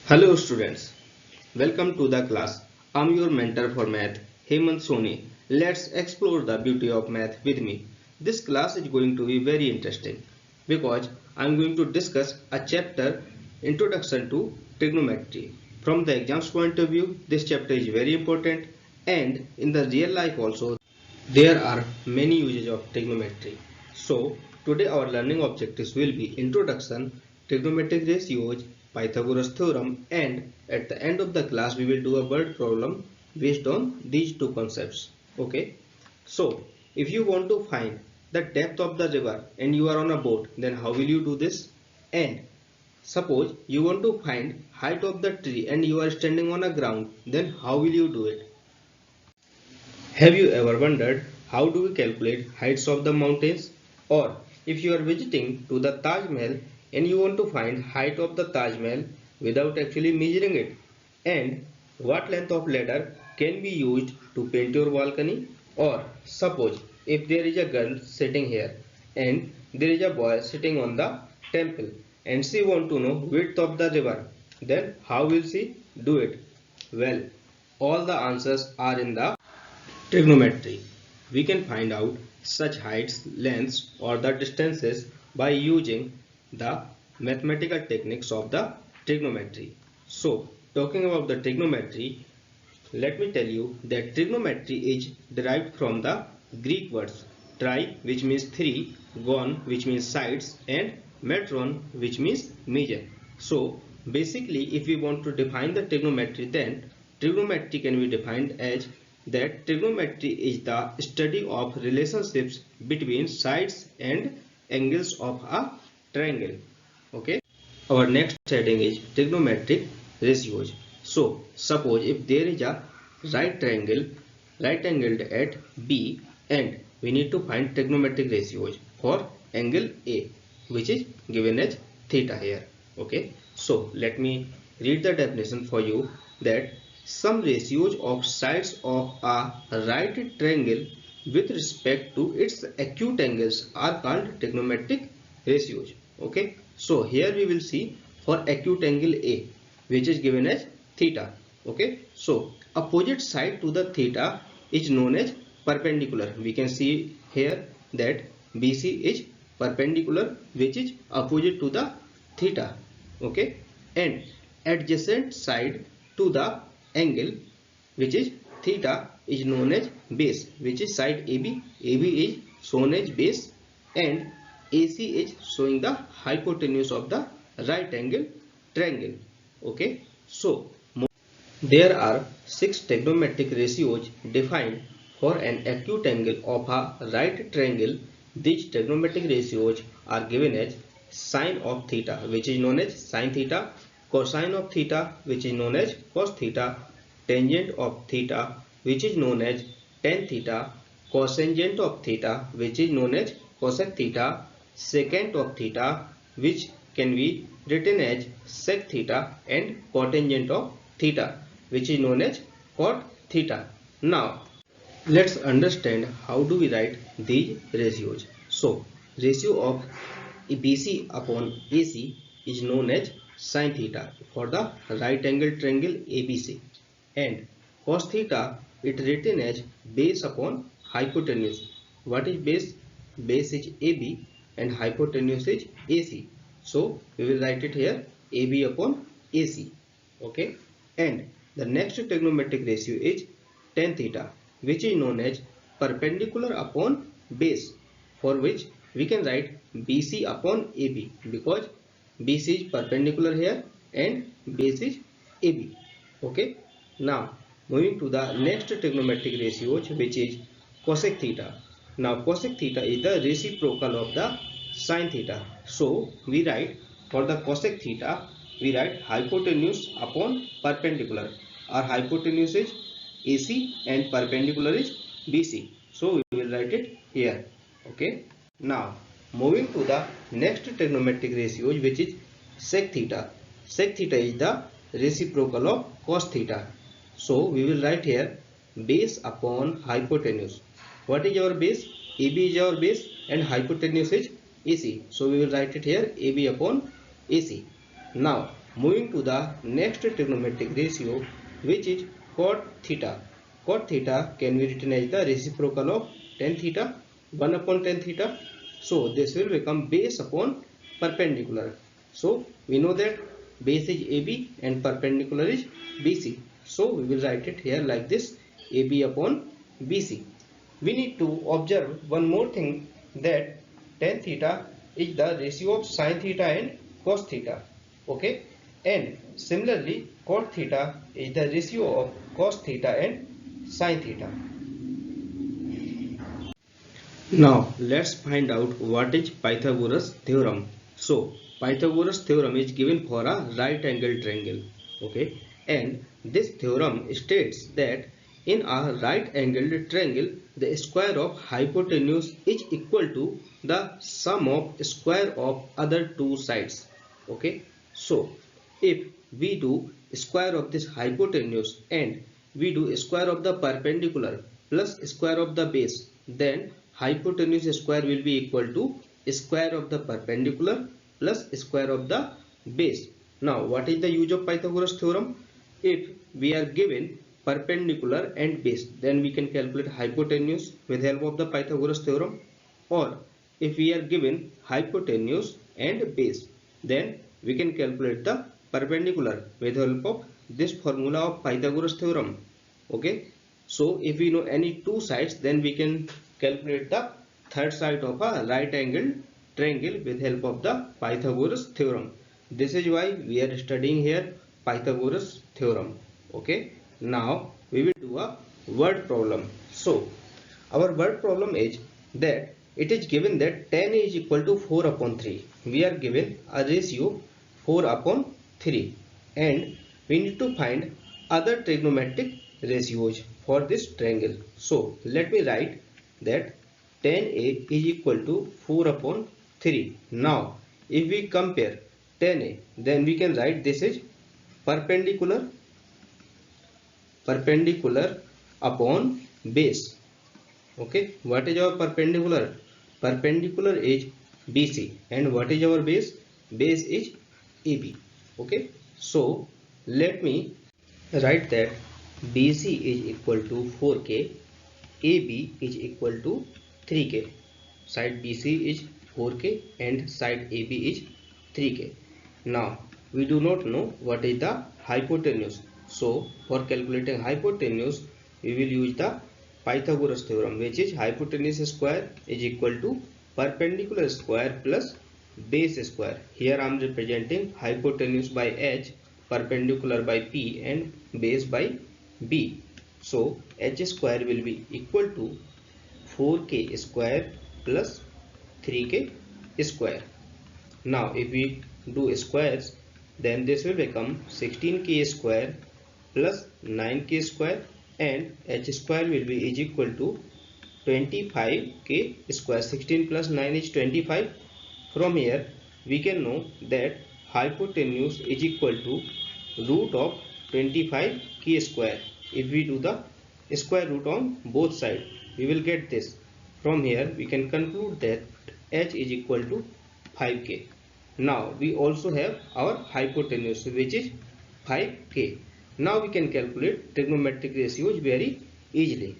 Hello students, welcome to the class. I'm your mentor for math, Hemant Soni. Let's explore the beauty of math with me. This class is going to be very interesting because I'm going to discuss a chapter Introduction to Trigonometry. From the exams point of view, this chapter is very important, and in the real life also there are many uses of trigonometry. So today our learning objectives will be introduction, trigonometric ratios, Pythagoras theorem, and at the end of the class we will do a word problem based on these two concepts. Okay. So if you want to find the depth of the river and you are on a boat, then how will you do this? And suppose you want to find height of the tree and you are standing on a ground, then how will you do it? Have you ever wondered how do we calculate heights of the mountains? Or if you are visiting to the Taj Mahal and you want to find height of the Taj Mahal without actually measuring it, and what length of ladder can be used to paint your balcony? Or suppose if there is a girl sitting here and there is a boy sitting on the temple and she want to know width of the river, then how will she do it? Well, all the answers are in the trigonometry. We can find out such heights, lengths or the distances by using the mathematical techniques of the trigonometry. So, talking about the trigonometry, let me tell you that trigonometry is derived from the Greek words tri, which means three, gon, which means sides, and metron, which means measure. So basically if we want to define the trigonometry, then trigonometry can be defined as that trigonometry is the study of relationships between sides and angles of a triangle. Okay. Our next heading is trigonometric ratios. So suppose if there is a right triangle, right angled at B, and we need to find trigonometric ratios for angle A, which is given as theta here. Okay. So let me read the definition for you, that some ratios of sides of a right triangle with respect to its acute angles are called trigonometric ratios. Okay. So here we will see for acute angle A, which is given as theta. Okay. So opposite side to the theta is known as perpendicular. We can see here that BC is perpendicular, which is opposite to the theta. Okay. And adjacent side to the angle, which is theta, is known as base, which is side AB. AB is shown as base and AC is showing the hypotenuse of the right angle triangle. Okay. So there are 6 trigonometric ratios defined for an acute angle of a right triangle. These trigonometric ratios are given as sine of theta, which is known as sine theta, cosine of theta, which is known as cos theta, tangent of theta, which is known as tan theta, cosangent of theta, which is known as cosec theta, secant of theta, which can be written as sec theta, and cotangent of theta, which is known as cot theta. Now let's understand how do we write these ratios. So ratio of BC upon AC is known as sin theta for the right angle triangle ABC, and cos theta it written as base upon hypotenuse. What is base? Base is AB and hypotenuse is AC. So we will write it here AB upon AC. Okay. And the next trigonometric ratio is tan theta, which is known as perpendicular upon base, for which we can write BC upon AB, because BC is perpendicular here and base is AB. Okay. Now moving to the next trigonometric ratios, which is cosec theta. Now cosec theta is the reciprocal of the sin theta. So we write for the cosec theta, we write hypotenuse upon perpendicular. Our hypotenuse is AC and perpendicular is BC. So we will write it here. Okay. Now moving to the next trigonometric ratios, which is sec theta. Sec theta is the reciprocal of cos theta. So we will write here base upon hypotenuse. What is our base? AB is our base and hypotenuse is AC. So we will write it here AB upon AC. Now Moving to the next trigonometric ratio, which is cot theta. Cot theta can be written as the reciprocal of tan theta, 1 upon tan theta. So this will become base upon perpendicular. So we know that base is AB and perpendicular is BC. So we will write it here like this, AB upon BC. We need to observe one more thing, that tan theta is the ratio of sin theta and cos theta. Okay, and similarly cot theta is the ratio of cos theta and sin theta. Now let's find out what is Pythagoras theorem. So Pythagoras theorem is given for a right angle triangle. Okay, and this theorem states that in a right angled triangle the square of hypotenuse is equal to the sum of square of other two sides. Okay, so if we do square of this hypotenuse and we do square of the perpendicular plus square of the base, then hypotenuse square will be equal to square of the perpendicular plus square of the base. Now what is the use of Pythagoras theorem? If we are given perpendicular and base, then we can calculate hypotenuse with help of the Pythagoras theorem. Or if we are given hypotenuse and base, then we can calculate the perpendicular with help of this formula of Pythagoras theorem. Okay, so if we know any two sides, then we can calculate the third side of a right angle triangle with help of the Pythagoras theorem. This is why we are studying here Pythagoras theorem. Okay, now we will do a word problem. So our word problem is that it is given that tan A is equal to 4 upon 3. We are given a ratio 4 upon 3 and we need to find other trigonometric ratios for this triangle. So let me write that tan A is equal to 4 upon 3. Now if we compare tan A, then we can write this is perpendicular upon base. Okay, what is our perpendicular? Perpendicular is BC and what is our base? Base is AB. Okay, so let me write that BC is equal to 4K, AB is equal to 3K. Side BC is 4K and side AB is 3K. Now we do not know what is the hypotenuse. So for calculating hypotenuse, we will use the Pythagoras theorem, which is hypotenuse square is equal to perpendicular square plus base square. Here I am representing hypotenuse by H, perpendicular by P and base by B. So H square will be equal to 4K square plus 3K square. Now if we do squares, then this will become 16K square plus 9K square and H square will be is equal to 25K square. 16 plus 9 is 25. From here we can know that hypotenuse is equal to root of 25K square. If we do the square root on both sides, we will get this. From here we can conclude that H is equal to 5K. Now we also have our hypotenuse, which is 5K. Now we can calculate trigonometric ratios very easily.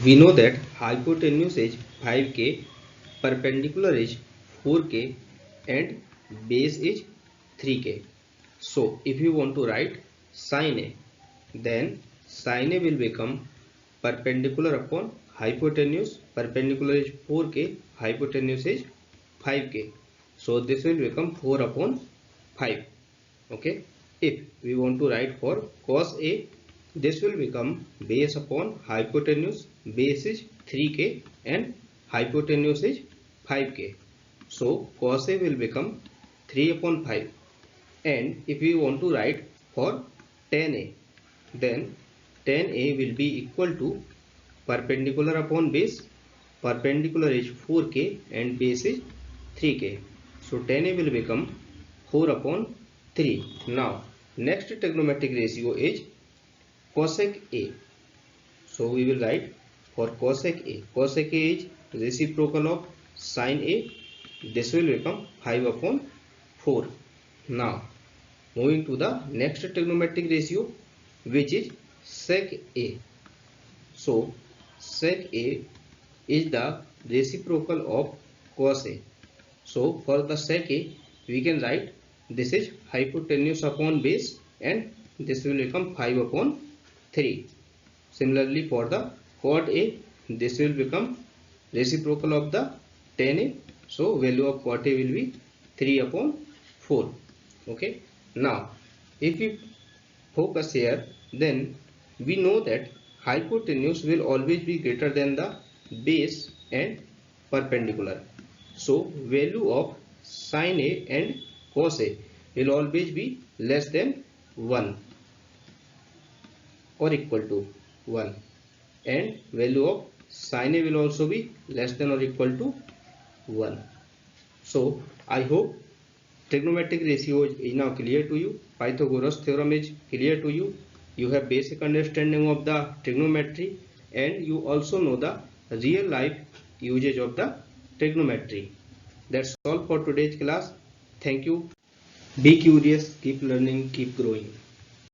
We know that hypotenuse is 5K, perpendicular is 4K and base is 3K. So if you want to write sin A, then sin A will become perpendicular upon hypotenuse. Perpendicular is 4K, hypotenuse is 5K. So this will become 4 upon 5. Okay. If we want to write for cos A, this will become base upon hypotenuse. Base is 3K and hypotenuse is 5K. So cos A will become 3 upon 5. And if we want to write for tan A, then tan A will be equal to perpendicular upon base. Perpendicular is 4K and base is 3K. So tan A will become 4 upon 3. Now next trigonometric ratio is cosec A. So we will write for cosec A. Cosec A is reciprocal of sin A. This will become 5 upon 4. Now Moving to the next trigonometric ratio, which is sec A. So sec A is the reciprocal of cos A. So for the sec A, we can write this is hypotenuse upon base and this will become 5 upon 3. Similarly for the cot A, this will become reciprocal of the tan A. So value of cot A will be 3 upon 4. Okay. Now if we focus here, then we know that hypotenuse will always be greater than the base and perpendicular. So value of sin A and cos A will always be less than 1 or equal to 1, and value of sin A will also be less than or equal to 1. So I hope trigonometric ratio is now clear to you. Pythagoras theorem is clear to you. You have basic understanding of the trigonometry and you also know the real life usage of the trigonometry. That's all for today's class. Thank you. Be curious, keep learning, keep growing.